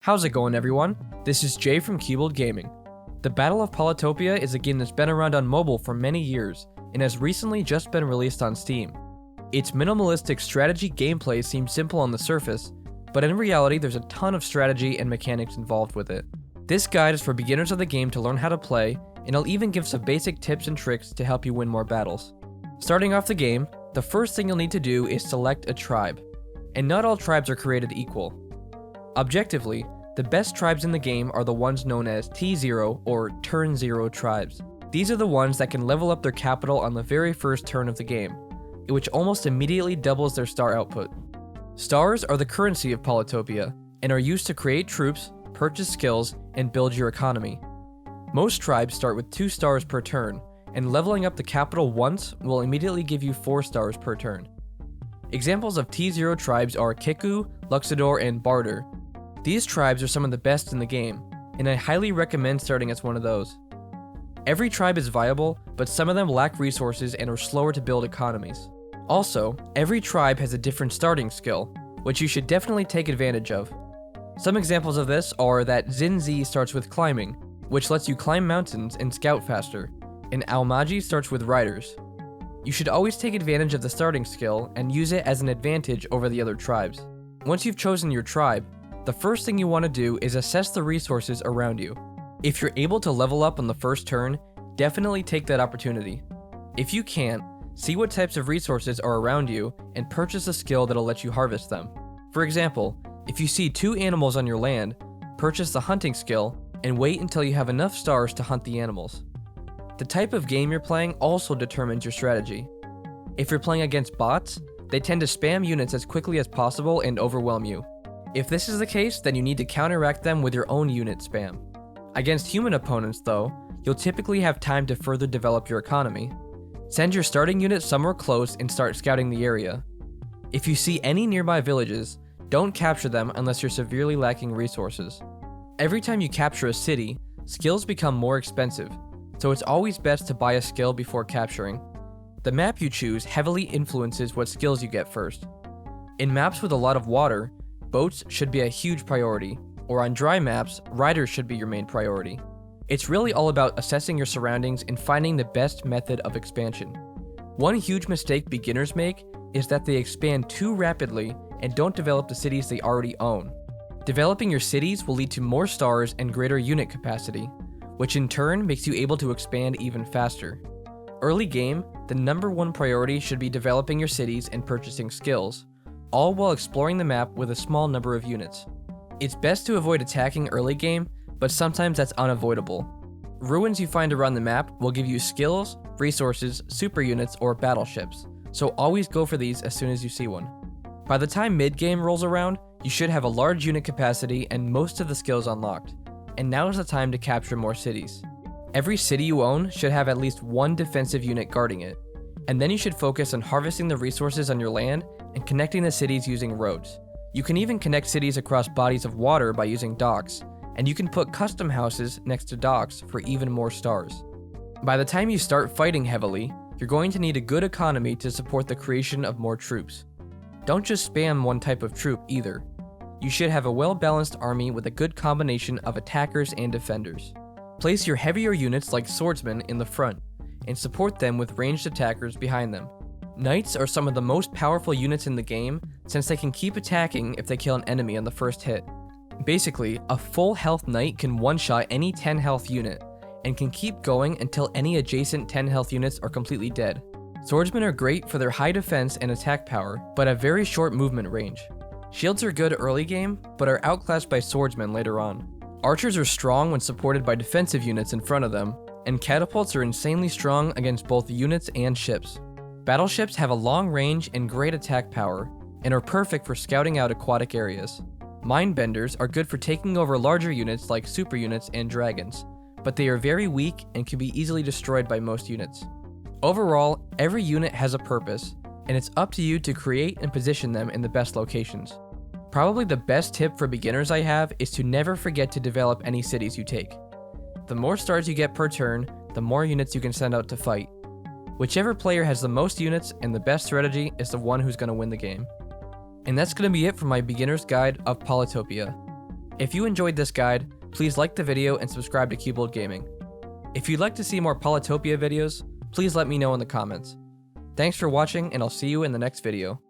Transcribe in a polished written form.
How's it going, everyone? This is Jay from Keyboard Gaming. The Battle of Polytopia is a game that's been around on mobile for many years and has recently just been released on Steam. Its minimalistic strategy gameplay seems simple on the surface, but in reality there's a ton of strategy and mechanics involved with it. This guide is for beginners of the game to learn how to play, and I'll even give some basic tips and tricks to help you win more battles. Starting off the game, the first thing you'll need to do is select a tribe. And not all tribes are created equal. Objectively, the best tribes in the game are the ones known as T0 or Turn 0 tribes. These are the ones that can level up their capital on the very first turn of the game, which almost immediately doubles their star output. Stars are the currency of Polytopia, and are used to create troops, purchase skills, and build your economy. Most tribes start with 2 stars per turn, and leveling up the capital once will immediately give you 4 stars per turn. Examples of T0 tribes are Kiku, Luxador, and Barter. These tribes are some of the best in the game, and I highly recommend starting as one of those. Every tribe is viable, but some of them lack resources and are slower to build economies. Also, every tribe has a different starting skill, which you should definitely take advantage of. Some examples of this are that Zinzi starts with climbing, which lets you climb mountains and scout faster, and Almaji starts with riders. You should always take advantage of the starting skill and use it as an advantage over the other tribes. Once you've chosen your tribe, the first thing you want to do is assess the resources around you. If you're able to level up on the first turn, definitely take that opportunity. If you can't, see what types of resources are around you and purchase a skill that'll let you harvest them. For example, if you see 2 animals on your land, purchase the hunting skill and wait until you have enough stars to hunt the animals. The type of game you're playing also determines your strategy. If you're playing against bots, they tend to spam units as quickly as possible and overwhelm you. If this is the case, then you need to counteract them with your own unit spam. Against human opponents, though, you'll typically have time to further develop your economy. Send your starting unit somewhere close and start scouting the area. If you see any nearby villages, don't capture them unless you're severely lacking resources. Every time you capture a city, skills become more expensive, so it's always best to buy a skill before capturing. The map you choose heavily influences what skills you get first. In maps with a lot of water, boats should be a huge priority, or on dry maps, riders should be your main priority. It's really all about assessing your surroundings and finding the best method of expansion. One huge mistake beginners make is that they expand too rapidly and don't develop the cities they already own. Developing your cities will lead to more stars and greater unit capacity, which in turn makes you able to expand even faster. Early game, the number one priority should be developing your cities and purchasing skills, all while exploring the map with a small number of units. It's best to avoid attacking early game, but sometimes that's unavoidable. Ruins you find around the map will give you skills, resources, super units, or battleships, so always go for these as soon as you see one. By the time mid-game rolls around, you should have a large unit capacity and most of the skills unlocked, and now is the time to capture more cities. Every city you own should have at least one defensive unit guarding it, and then you should focus on harvesting the resources on your land and connecting the cities using roads. You can even connect cities across bodies of water by using docks, and you can put custom houses next to docks for even more stars. By the time you start fighting heavily, you're going to need a good economy to support the creation of more troops. Don't just spam one type of troop either. You should have a well-balanced army with a good combination of attackers and defenders. Place your heavier units like swordsmen in the front, and support them with ranged attackers behind them. Knights are some of the most powerful units in the game since they can keep attacking if they kill an enemy on the first hit. Basically, a full health knight can one-shot any 10 health unit, and can keep going until any adjacent 10 health units are completely dead. Swordsmen are great for their high defense and attack power, but have very short movement range. Shields are good early game, but are outclassed by swordsmen later on. Archers are strong when supported by defensive units in front of them, and catapults are insanely strong against both units and ships. Battleships have a long range and great attack power, and are perfect for scouting out aquatic areas. Mindbenders are good for taking over larger units like super units and dragons, but they are very weak and can be easily destroyed by most units. Overall, every unit has a purpose, and it's up to you to create and position them in the best locations. Probably the best tip for beginners I have is to never forget to develop any cities you take. The more stars you get per turn, the more units you can send out to fight. Whichever player has the most units and the best strategy is the one who's going to win the game. And that's going to be it for my beginner's guide of Polytopia. If you enjoyed this guide, please like the video and subscribe to Cubold Gaming. If you'd like to see more Polytopia videos, please let me know in the comments. Thanks for watching, and I'll see you in the next video.